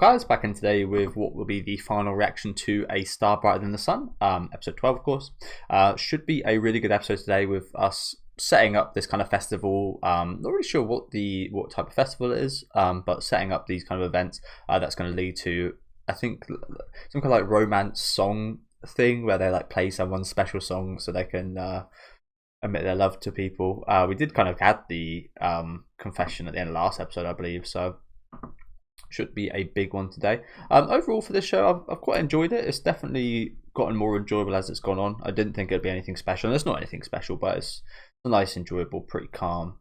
Guys, back in today with what will be the final reaction to A Star Brighter Than the Sun, episode 12, of course. Should be a really good episode today with us setting up this kind of festival. Not really sure what type of festival it is, but setting up these kind of events that's going to lead to, I think, some kind of like romance song thing where they like play someone's special song so they can admit their love to people. We did kind of had the confession at the end of last episode, I believe, so should be a big one today. Overall for this show, I've quite enjoyed it. It's definitely gotten more enjoyable as it's gone on. I didn't think it'd be anything special, and it's not anything special, but it's a nice, enjoyable, pretty calm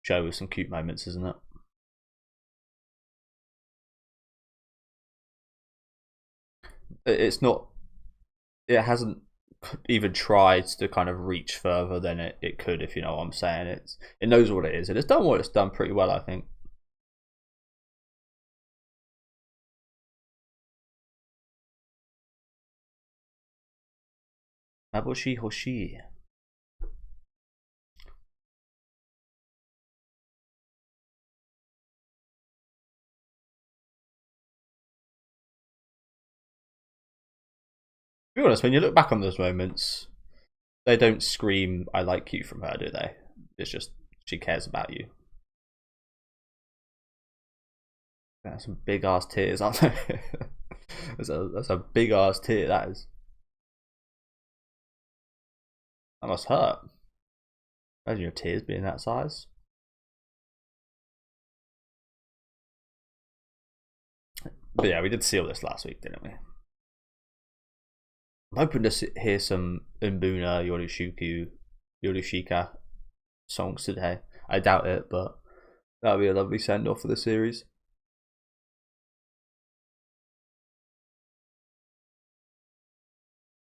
show with some cute moments, isn't it? It's not. It hasn't even tried to kind of reach further than it could, if you know what I'm saying. It knows what it is, and it's done what it's done pretty well, I think. 眩しい星。To be honest, when you look back on those moments, they don't scream "I like you" from her, do they? It's just she cares about you. That's some big ass tears, aren't they? that's a big ass tear. That is. That must hurt. Imagine your tears being that size. But yeah, we did see all this last week, didn't we? I'm hoping to hear some Umbuna Yorishika songs today. I doubt it, but that would be a lovely send off for the series.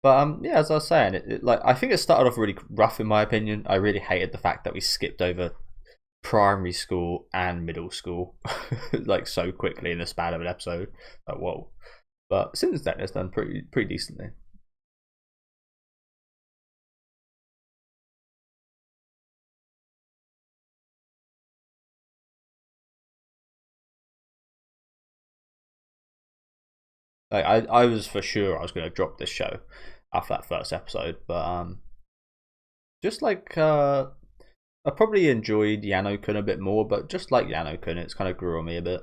But yeah, as I was saying, like I think it started off really rough in my opinion. I really hated the fact that we skipped over primary school and middle school like so quickly in the span of an episode. Like whoa! But since then, it's done pretty decently. Like I was for sure I was going to drop this show after that first episode, but just like I probably enjoyed Yano-kun a bit more, but just like Yano-kun, it's kind of grew on me a bit.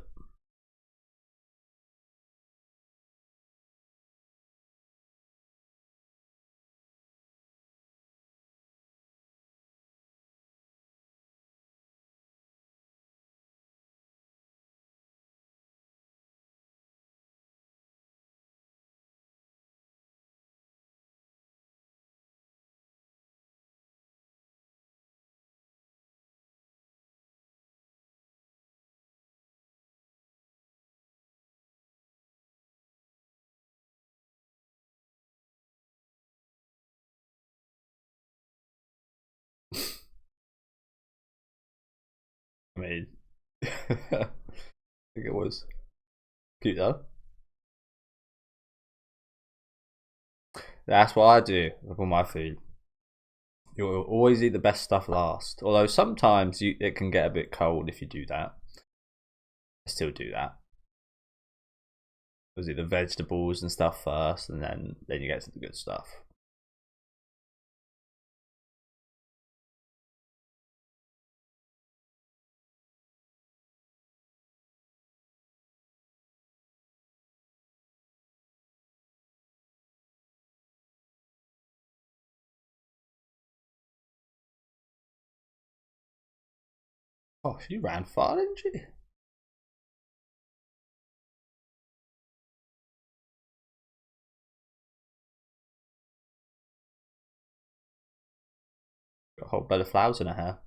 I mean, I think it was cute though. That's what I do with all my food. You'll always eat the best stuff last. Although sometimes it can get a bit cold if you do that. I still do that. Was it the vegetables and stuff first, and then you get to the good stuff. Oh, she ran far, didn't she? Got a whole bed of flowers in her hair.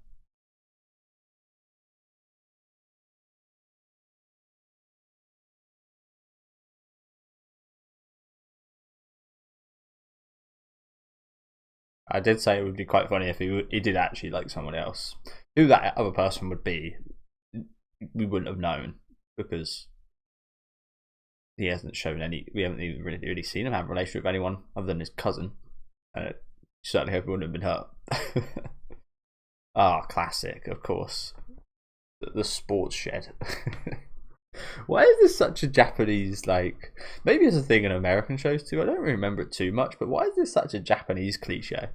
I did say it would be quite funny if he did actually like someone else. Who that other person would be, we wouldn't have known because he hasn't shown any. We haven't even really seen him have a relationship with anyone other than his cousin. And I certainly hope he wouldn't have been hurt. Ah, classic, of course. The sports shed. Why is this such a Japanese, like, maybe it's a thing in American shows too? I don't really remember it too much, but why is this such a Japanese cliche?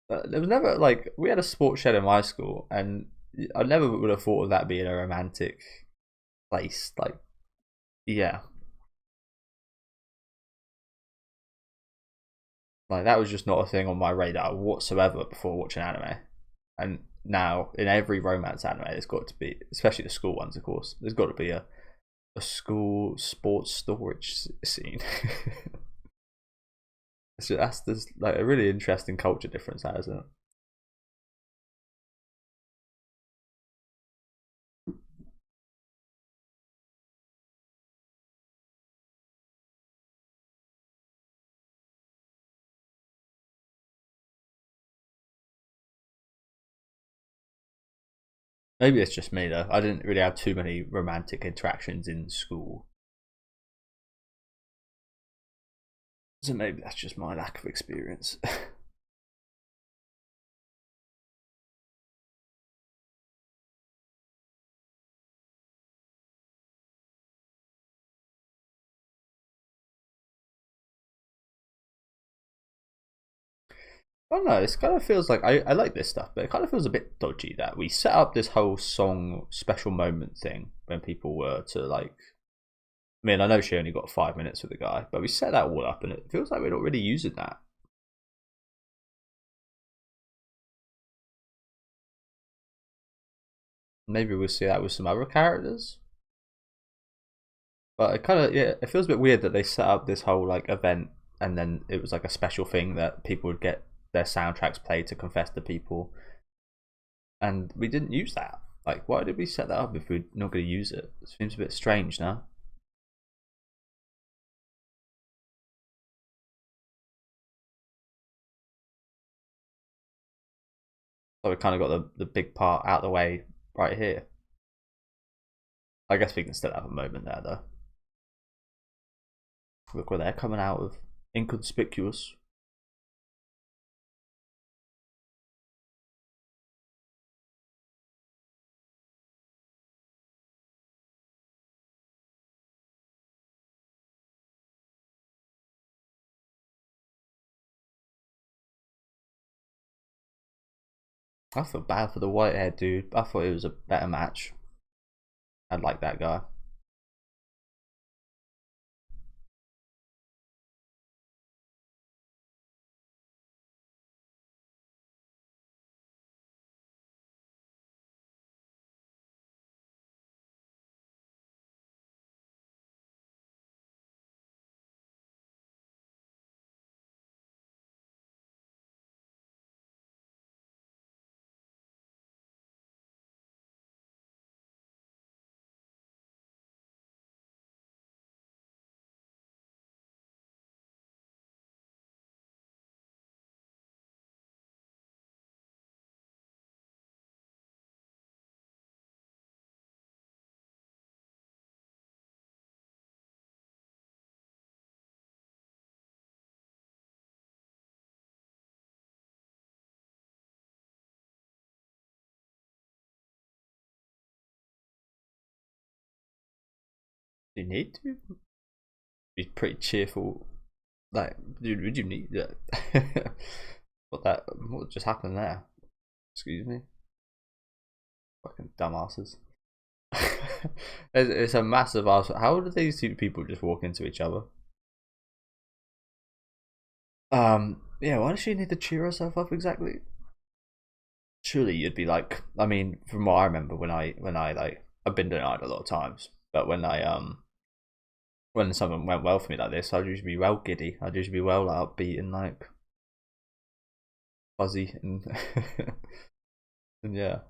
There was never, like, we had a sports shed in my school, and I never would have thought of that being a romantic place. Like, yeah, like that was just not a thing on my radar whatsoever before watching anime. And now in every romance anime, there's got to be, especially the school ones, of course, there's got to be a school sports storage scene. So that's just like a really interesting culture difference, that isn't it? Maybe it's just me though. I didn't really have too many romantic interactions in school, so maybe that's just my lack of experience. I don't know. This kind of feels like I like this stuff, but it kind of feels a bit dodgy that we set up this whole song special moment thing when people were to like. I mean, I know she only got 5 minutes with the guy, but we set that all up, and it feels like we're not really using that. Maybe we'll see that with some other characters, but it kind of yeah, it feels a bit weird that they set up this whole like event, and then it was like a special thing that people would get their soundtracks played to confess to people, and we didn't use that. Like, why did we set that up if we're not going to use it? It seems a bit strange now. So we kind of got the big part out of the way right here. I guess we can still have a moment there though. Look where they're coming out of inconspicuous. I feel bad for the white haired dude. I thought it was a better match. I like that guy. Do you need to? Be pretty cheerful. Like, dude, would you need that? What just happened there? Excuse me? Fucking dumbasses. It's a massive ass. How do these two people just walk into each other? Yeah, why does she need to cheer herself up exactly? Surely you'd be like, I mean, from what I remember when I like, I've been denied a lot of times, but when something went well for me like this, I'd usually be well giddy. I'd usually be well upbeat and like fuzzy and and yeah.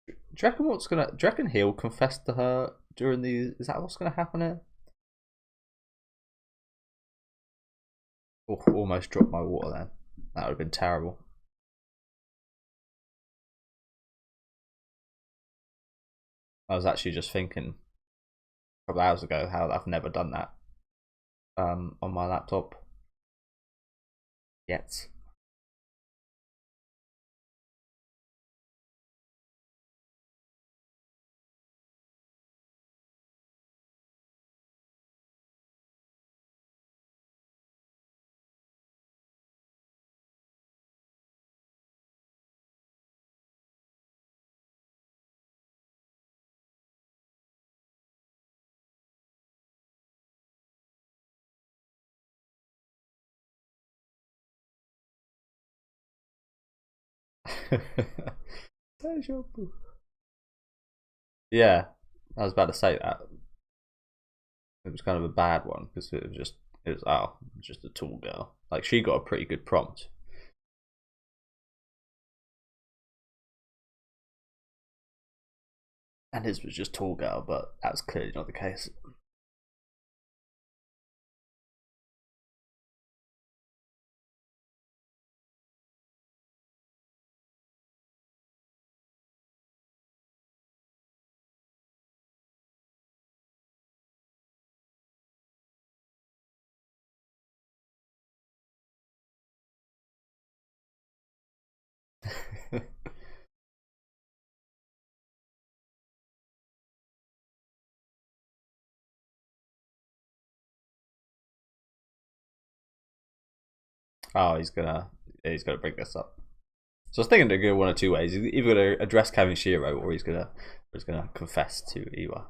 Do you reckon do you reckon he'll confess to her during the? Is that what's gonna happen here? Oh, almost dropped my water then. That would have been terrible. I was actually just thinking a couple of hours ago how I've never done that on my laptop yet. Yeah, I was about to say that. It was kind of a bad one because it was just a tall girl. Like she got a pretty good prompt. And his was just tall girl, but that was clearly not the case. Oh, he's gonna bring this up. So I was thinking to go one or two ways. He's either gonna address Kevin Shiro or he's gonna confess to Iwa.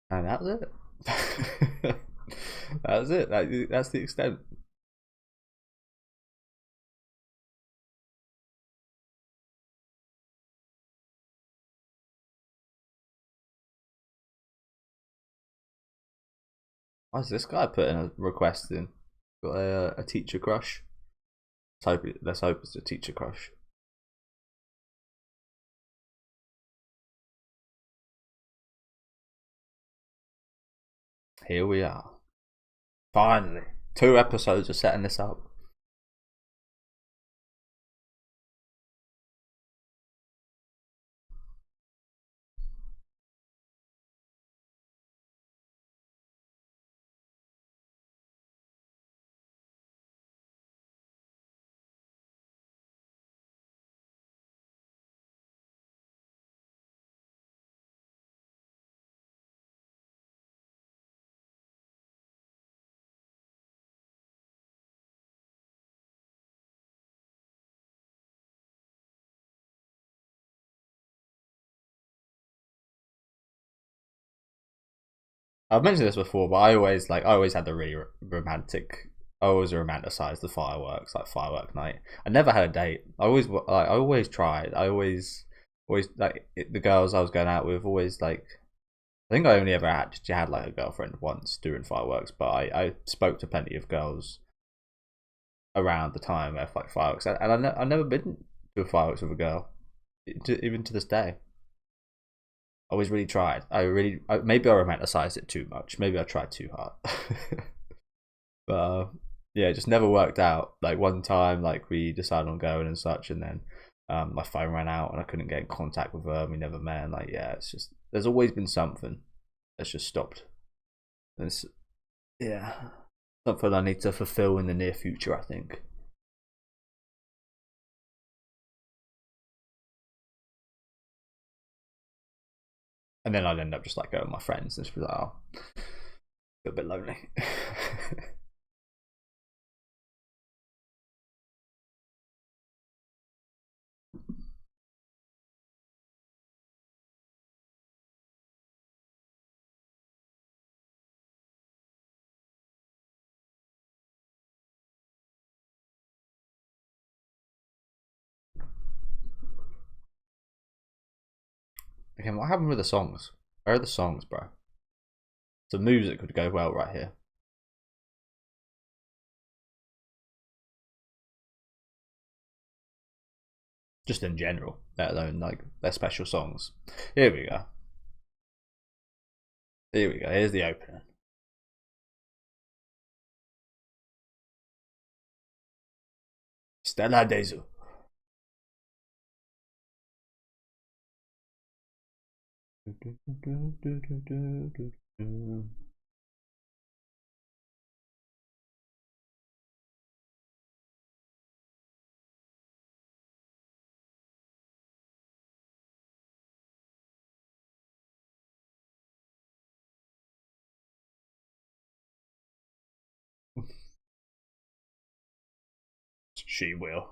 And that was it. That was it. That's the extent. Why is this guy putting a request in? Got a teacher crush. Let's hope it's a teacher crush. Here we are. Finally. 2 episodes of setting this up. I've mentioned this before, but I always had the really romantic. I always romanticized the fireworks, like firework night. I never had a date. I always tried. Always like the girls I was going out with. Always like, I think I only ever actually had like a girlfriend once during fireworks, but I spoke to plenty of girls around the time of like fireworks, and I never been to a fireworks with a girl, even to this day. I always really tried. Maybe I romanticized it too much. Maybe I tried too hard. But yeah, it just never worked out. Like one time, like we decided on going and such, and then my phone ran out and I couldn't get in contact with her. And we never met. And like yeah, it's just there's always been something that's just stopped. And it's yeah, something I need to fulfill in the near future. I think. And then I'd end up just like going with my friends and just be like, oh, feel a bit lonely. Again, what happened with the songs? Where are the songs, bro? The music would go well right here. Just in general, let alone like their special songs. Here we go. Here we go. Here's the opening. Stella Dezu. She will.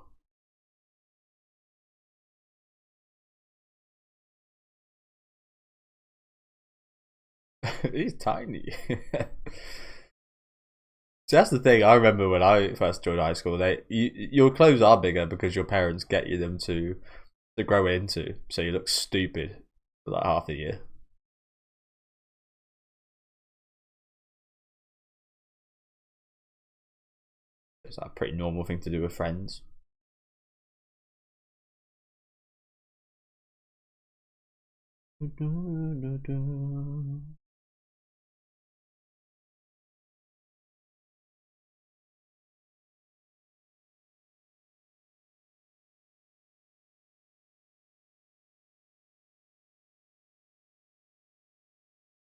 He's tiny. So that's the thing. I remember when I first joined high school, your clothes are bigger because your parents get you them to grow into, so you look stupid for like half the year. It's like a pretty normal thing to do with friends.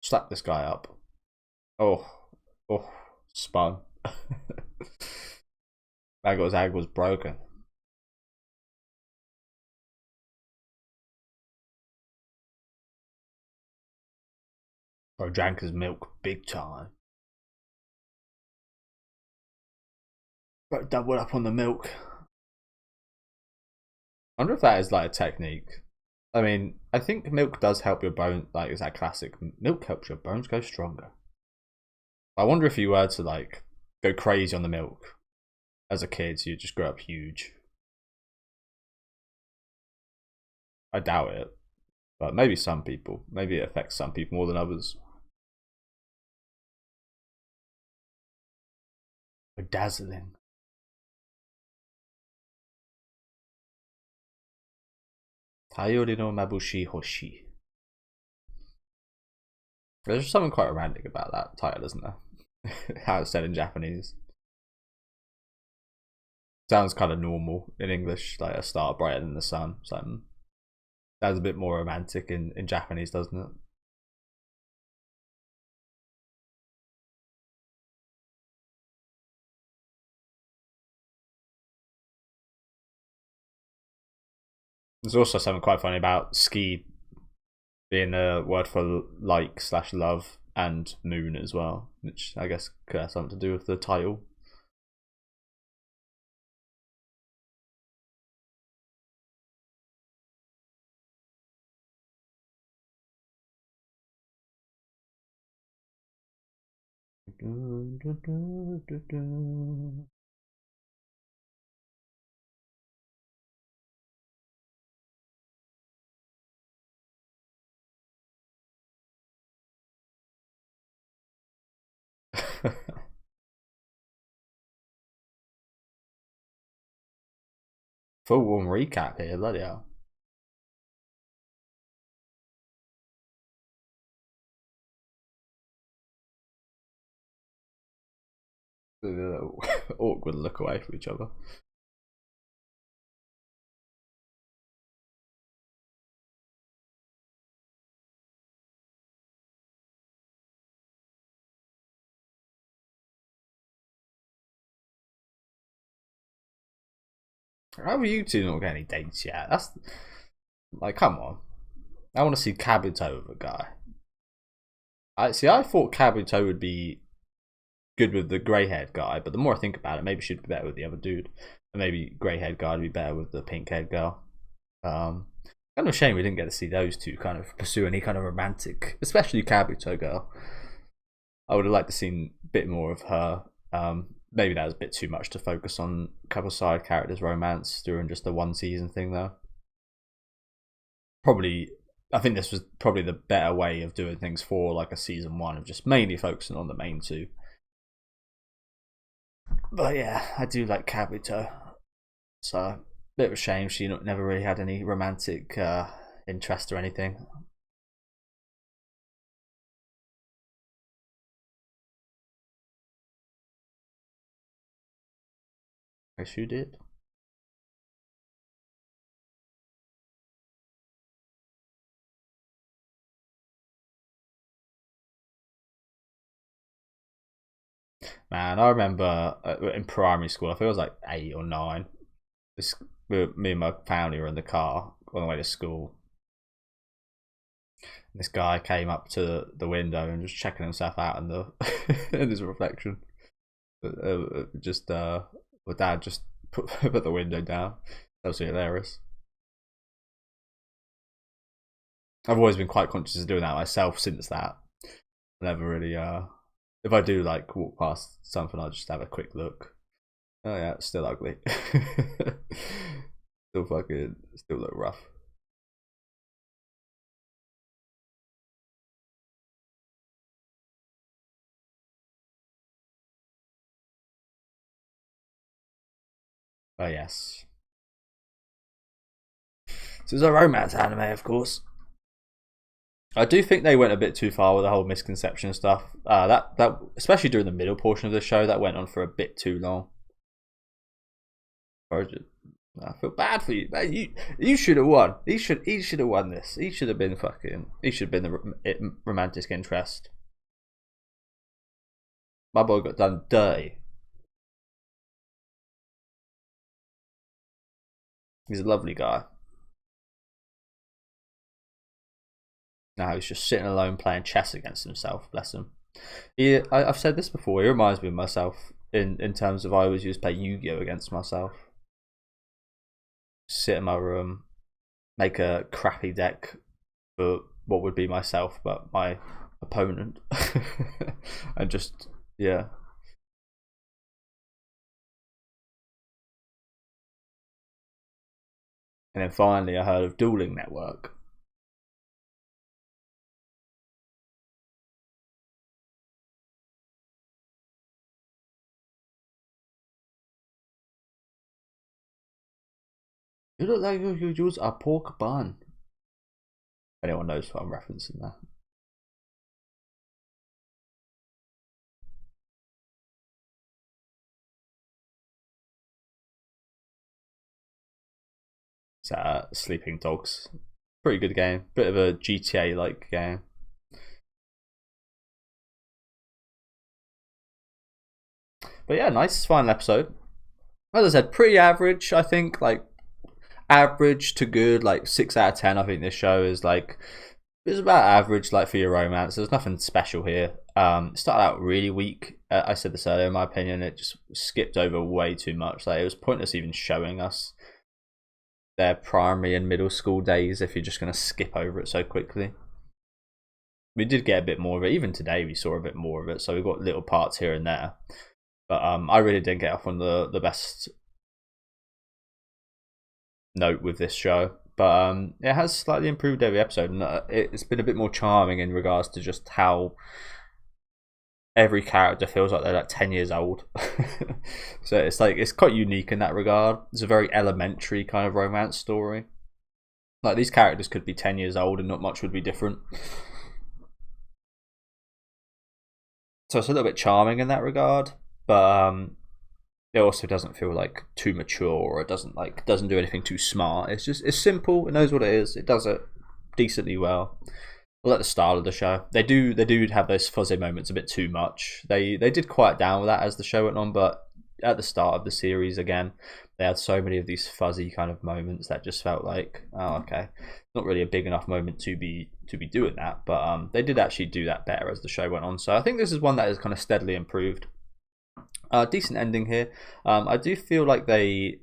Slap this guy up. Oh, oh, spun. I got his ankles broken. Bro drank his milk big time. Bro doubled up on the milk. I wonder if that is like a technique. I mean, I think milk does help your bone. Like, it's that classic milk helps your bones go stronger. I wonder if you were to like go crazy on the milk as a kid, so you just grow up huge. I doubt it, but maybe some people. Maybe it affects some people more than others. Dazzling. 太陽よりも眩しい星. There's something quite romantic about that title, isn't there? How it's said in Japanese. Sounds kind of normal in English, like a star brighter than the sun. Something. Sounds a bit more romantic in Japanese, doesn't it? There's also something quite funny about ski being a word for like slash love and moon as well, which I guess could have something to do with the title. Full on recap here, bloody hell. Awkward look away from each other. How are you two not getting any dates yet? That's like, come on. I want to see Kabuto with a guy. I see. I thought Kabuto would be good with the grey-haired guy, but the more I think about it, maybe she'd be better with the other dude, and maybe grey-haired guy would be better with the pink-haired girl. Kind of a shame we didn't get to see those two kind of pursue any kind of romantic, especially Kabuto girl. I would have liked to see a bit more of her. Maybe that was a bit too much to focus on a couple side characters' romance during just the one season thing, though. Probably, I think this was probably the better way of doing things for like a season one of just mainly focusing on the main two. But yeah, I do like Kabuto. So, bit of a shame she never really had any romantic interest or anything. I guess you did. Man, I remember in primary school, I think I was like 8 or 9. Me and my family were in the car on the way to school. This guy came up to the window and just checking himself out in the in his reflection. My dad just put the window down. That was hilarious. I've always been quite conscious of doing that myself since that. I never really if I do like walk past something, I'll just have a quick look. Oh yeah, it's still ugly. Still look rough. Oh yes. So it's a romance anime, of course. I do think they went a bit too far with the whole misconception stuff. That especially during the middle portion of the show, that went on for a bit too long. I feel bad for you. Man, you should have won. He should have won this. He should have been the romantic interest. My boy got done dirty. He's a lovely guy. Now he's just sitting alone playing chess against himself. Bless him. I've said this before. He reminds me of myself in terms of I always used to play Yu-Gi-Oh against myself. Sit in my room, make a crappy deck for what would be myself, but my opponent, and just yeah. And then finally, I heard of Dueling Network. You look like you use a pork bun. Anyone knows what I'm referencing there. It's Sleeping Dogs. Pretty good game. Bit of a GTA like game. But yeah, nice final episode. As I said, pretty average, I think. Like average to good, like 6 out of 10. I think this show is like it's about average, like for your romance. There's nothing special here. It started out really weak. I said this earlier. In my opinion, it just skipped over way too much. Like it was pointless even showing us their primary and middle school days if you're just going to skip over it so quickly. We did get a bit more of it. Even today, we saw a bit more of it. So we got little parts here and there. But I really didn't get off on the best note with this show, but it has slightly improved every episode, and it's been a bit more charming in regards to just how every character feels like they're like 10 years old. So it's like it's quite unique in that regard. It's a very elementary kind of romance story. Like these characters could be 10 years old and not much would be different. So it's a little bit charming in that regard, but it also doesn't feel like too mature, or it doesn't do anything too smart. It's simple. It knows what it is. It does it decently well. I like the style of the show. They do have those fuzzy moments a bit too much. They did quiet down with that as the show went on, but at the start of the series again, they had so many of these fuzzy kind of moments that just felt like, oh okay, not really a big enough moment to be doing that. But they did actually do that better as the show went on. So I think this is one that has kind of steadily improved. Decent ending here. I do feel like I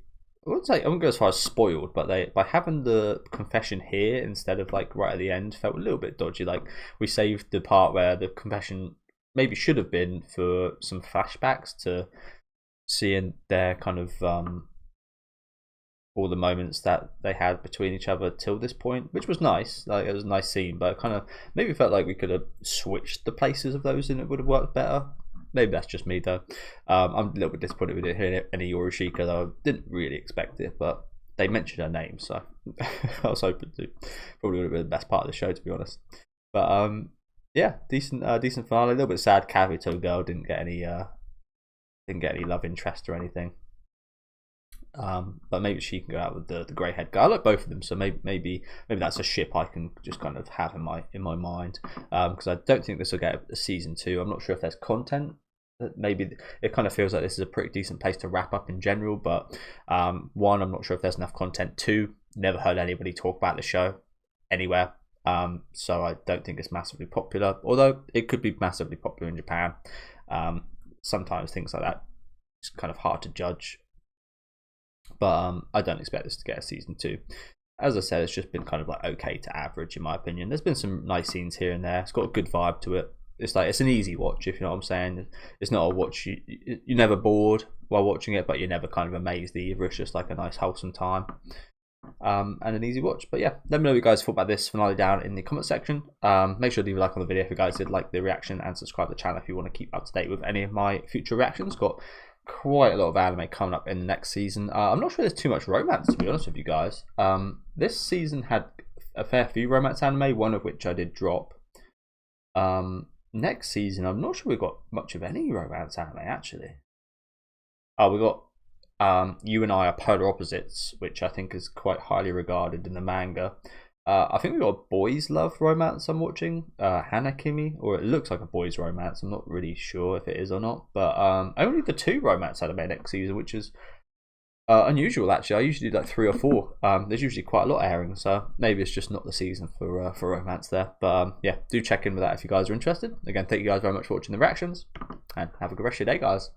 wouldn't go as far as spoiled, but by having the confession here instead of like right at the end felt a little bit dodgy. Like we saved the part where the confession maybe should have been for some flashbacks to seeing their kind of all the moments that they had between each other till this point, which was nice. Like it was a nice scene, but kind of maybe felt like we could have switched the places of those and it would have worked better. Maybe that's just me though. I'm a little bit disappointed with it hearing any Yorishika though. I didn't really expect it, but they mentioned her name, so I was hoping to. Probably would have been the best part of the show, to be honest. But yeah, decent finale. A little bit sad. Kabuto girl didn't get any love interest or anything. But maybe she can go out with the grey head guy. I like both of them, so maybe that's a ship I can just kind of have in my mind. Because I don't think this will get a season 2. I'm not sure if there's content maybe it kind of feels like this is a pretty decent place to wrap up in general. But one, I'm not sure if there's enough content. Two, never heard anybody talk about the show anywhere. So I don't think it's massively popular, although it could be massively popular in Japan. Sometimes things like that, it's kind of hard to judge. But I don't expect this to get a season 2. As I said, it's just been kind of like okay to average in my opinion. There's been some nice scenes here and there. It's got a good vibe to it. It's like, it's an easy watch, if you know what I'm saying. It's not a watch you're never bored while watching it, but you're never kind of amazed either. It's just like a nice wholesome time. And an easy watch. But yeah, let me know what you guys thought about this finale down in the comment section. Make sure to leave a like on the video if you guys did like the reaction, and subscribe to the channel if you want to keep up to date with any of my future reactions. Got quite a lot of anime coming up in the next season. I'm not sure there's too much romance, to be honest with you guys. This season had a fair few romance anime, one of which I did drop. Next season, I'm not sure we've got much of any romance anime actually. Oh, we got You and I Are Polar Opposites, which I think is quite highly regarded in the manga. I think we got a boys' love romance I'm watching, Hanakimi, or it looks like a boys' romance. I'm not really sure if it is or not, but only the 2 romance anime next season, which is unusual actually. I usually do like 3 or 4. There's usually quite a lot airing, so maybe it's just not the season for romance there. But yeah, do check in with that if you guys are interested. Again, thank you guys very much for watching the reactions, and have a good rest of your day, guys.